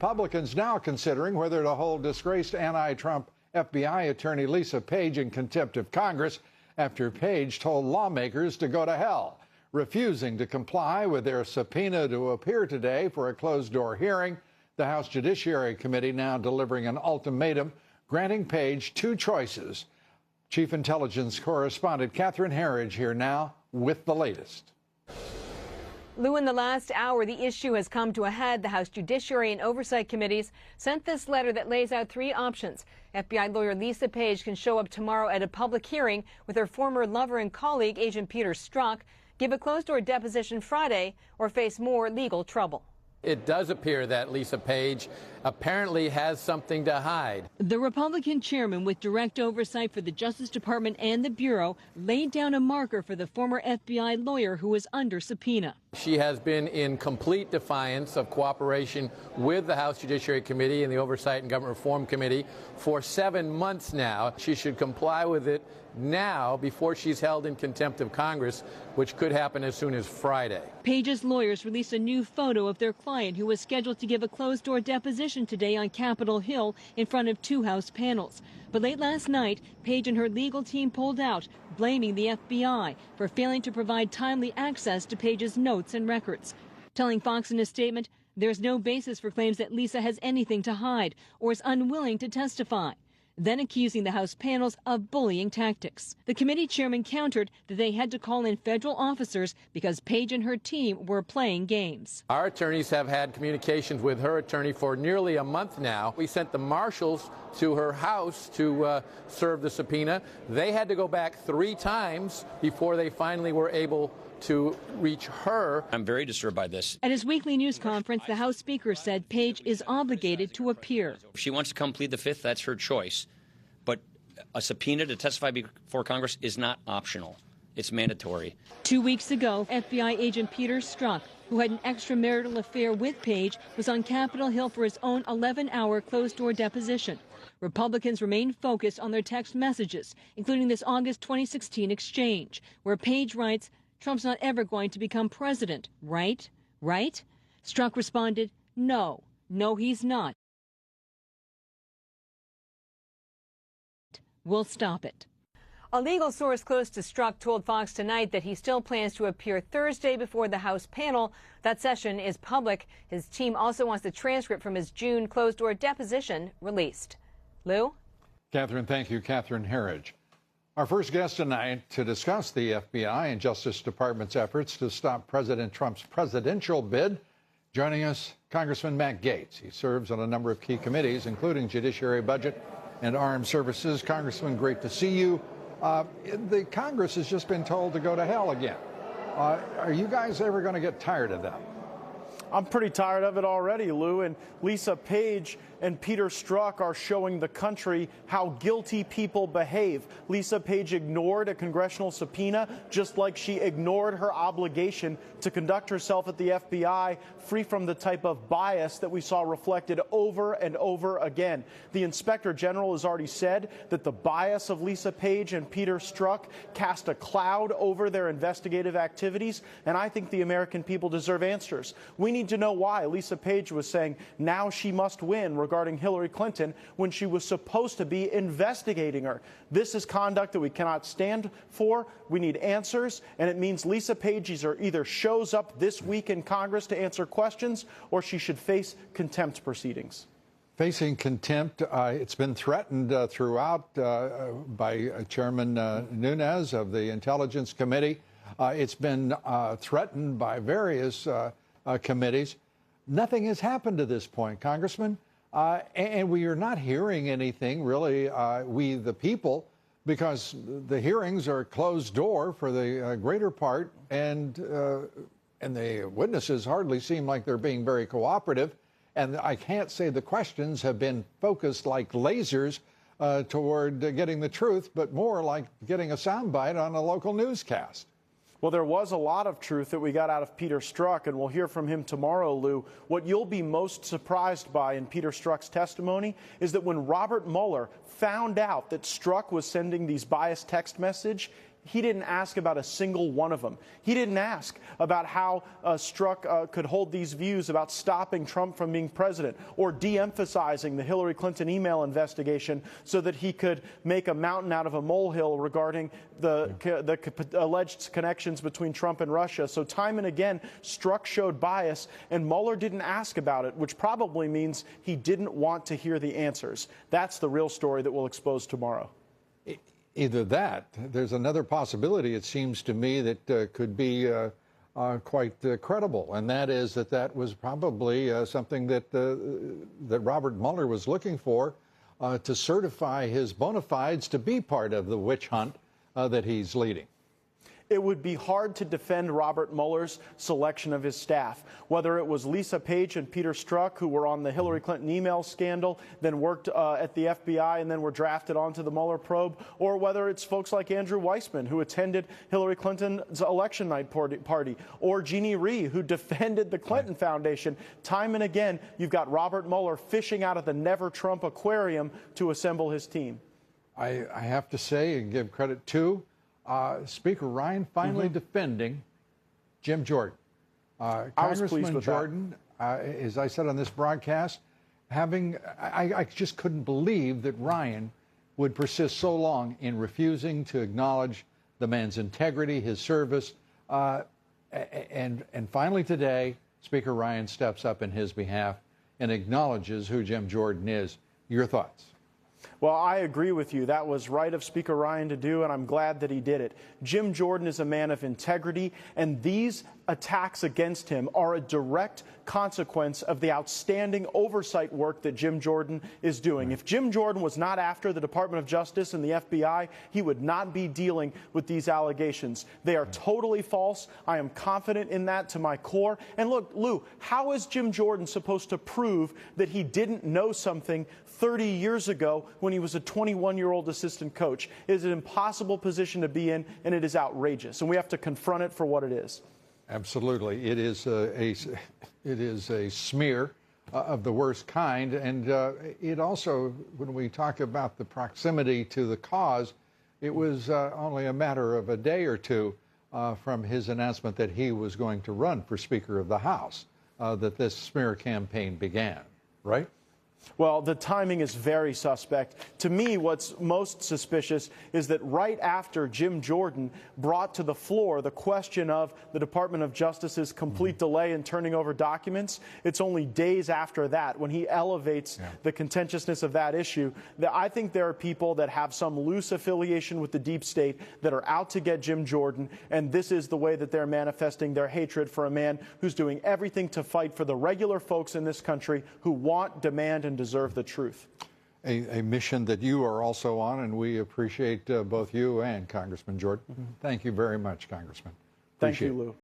Republicans now considering whether to hold disgraced anti-Trump FBI attorney Lisa Page in contempt of Congress after Page told lawmakers to go to hell, refusing to comply with their subpoena to appear today for a closed-door hearing. The House Judiciary Committee now delivering an ultimatum, granting Page two choices. Chief Intelligence Correspondent Catherine Herridge here now with the latest. Lou, in the last hour, the issue has come to a head. The House Judiciary and Oversight Committees sent this letter that lays out three options. FBI lawyer Lisa Page can show up tomorrow at a public hearing with her former lover and colleague, Agent Peter Strzok, give a closed-door deposition Friday, or face more legal trouble. It does appear that Lisa Page apparently has something to hide. The Republican chairman with direct oversight for the Justice Department and the Bureau laid down a marker for the former FBI lawyer who was under subpoena. She has been in complete defiance of cooperation with the House Judiciary Committee and the Oversight and Government Reform Committee for 7 months now. She should comply with it now before she's held in contempt of Congress, which could happen as soon as Friday. Page's lawyers released a new photo of their client who was scheduled to give a closed-door deposition today on Capitol Hill in front of two House panels. But late last night, Page and her legal team pulled out, blaming the FBI for failing to provide timely access to Page's notes and records. Telling Fox in a statement, there's no basis for claims that Lisa has anything to hide or is unwilling to testify, then accusing the House panels of bullying tactics. The committee chairman countered that they had to call in federal officers because Page and her team were playing games. Our attorneys have had communications with her attorney for nearly a month now. We sent the marshals to her house to serve the subpoena. They had to go back 3 times before they finally were able to reach her. I'm very disturbed by this. At his weekly news conference, the House Speaker said Page is obligated to appear. If she wants to come plead the Fifth, that's her choice. But a subpoena to testify before Congress is not optional. It's mandatory. 2 weeks ago, FBI agent Peter Strzok, who had an extramarital affair with Page, was on Capitol Hill for his own 11-hour closed-door deposition. Republicans remain focused on their text messages, including this August 2016 exchange, where Page writes, "Trump's not ever going to become president, right? Right?" Strzok responded, "No, he's not. We'll stop it." A legal source close to Strzok told Fox tonight that he still plans to appear Thursday before the House panel. That session is public. His team also wants the transcript from his June closed-door deposition released. Lou? Catherine, thank you. Catherine Herridge. Our first guest tonight to discuss the FBI and Justice Department's efforts to stop President Trump's presidential bid, joining us, Congressman Matt Gaetz. He serves on a number of key committees, including Judiciary, Budget, and Armed Services. Congressman, great to see you. The Congress has just been told to go to hell again. Are you guys ever going to get tired of that? I'm pretty tired of it already, Lou, and Lisa Page and Peter Strzok are showing the country how guilty people behave. Lisa Page ignored a congressional subpoena, just like she ignored her obligation to conduct herself at the FBI free from the type of bias that we saw reflected over and over again. The Inspector General has already said that the bias of Lisa Page and Peter Strzok cast a cloud over their investigative activities, and I think the American people deserve answers. We need to know why Lisa Page was saying now she must win regarding Hillary Clinton when she was supposed to be investigating her. This is conduct that we cannot stand for. We need answers, and it means Lisa Page either shows up this week in Congress to answer questions or she should face contempt proceedings. Facing contempt, it's been threatened throughout by Chairman Nunes of the Intelligence Committee. It's been threatened by various committees. Nothing has happened to this point, Congressman, and we are not hearing anything, really, we the people, because the hearings are closed door for the greater part, and the witnesses hardly seem like they're being very cooperative. And I can't say the questions have been focused like lasers toward getting the truth, but more like getting a soundbite on a local newscast. Well, there was a lot of truth that we got out of Peter Strzok, and we'll hear from him tomorrow, Lou. What you'll be most surprised by in Peter Strzok's testimony is that when Robert Mueller found out that Strzok was sending these biased text messages, he didn't ask about a single one of them. He didn't ask about how Strzok could hold these views about stopping Trump from being president, or de-emphasizing the Hillary Clinton email investigation so that he could make a mountain out of a molehill regarding the alleged connections between Trump and Russia. So time and again, Strzok showed bias, and Mueller didn't ask about it, which probably means he didn't want to hear the answers. That's the real story that we'll expose tomorrow. Either that, there's another possibility, it seems to me, that could be quite credible, and that is that was probably something that Robert Mueller was looking for to certify his bona fides to be part of the witch hunt that he's leading. It would be hard to defend Robert Mueller's selection of his staff, whether it was Lisa Page and Peter Strzok, who were on the Hillary Clinton email scandal, then worked at the FBI and then were drafted onto the Mueller probe, or whether it's folks like Andrew Weissman, who attended Hillary Clinton's election night party, or Jeannie Rhee, who defended the Clinton Foundation. Time and again, you've got Robert Mueller fishing out of the Never Trump aquarium to assemble his team. I have to say, and give credit to Speaker Ryan finally defending Jim Jordan. Congressman Jordan, as I said on this broadcast, I just couldn't believe that Ryan would persist so long in refusing to acknowledge the man's integrity, his service, and finally today, Speaker Ryan steps up in his behalf and acknowledges who Jim Jordan is. Your thoughts? Well, I agree with you. That was right of Speaker Ryan to do, and I'm glad that he did it. Jim Jordan is a man of integrity, and these attacks against him are a direct consequence of the outstanding oversight work that Jim Jordan is doing. If Jim Jordan was not after the Department of Justice and the FBI, he would not be dealing with these allegations. They are totally false. I am confident in that to my core. And look, Lou, how is Jim Jordan supposed to prove that he didn't know something 30 years ago when he was a 21-year-old assistant coach? It is an impossible position to be in, and it is outrageous. And we have to confront it for what it is. Absolutely. It is a smear of the worst kind. And it also, when we talk about the proximity to the cause, it was only a matter of a day or two from his announcement that he was going to run for Speaker of the House that this smear campaign began, right? Well, the timing is very suspect. To me, what's most suspicious is that right after Jim Jordan brought to the floor the question of the Department of Justice's complete delay in turning over documents, it's only days after that when he elevates the contentiousness of that issue that I think there are people that have some loose affiliation with the deep state that are out to get Jim Jordan, and this is the way that they're manifesting their hatred for a man who's doing everything to fight for the regular folks in this country who want, demand, and deserve the truth. A mission that you are also on, and we appreciate both you and Congressman Jordan. Thank you very much, Congressman. Thank you, Lou.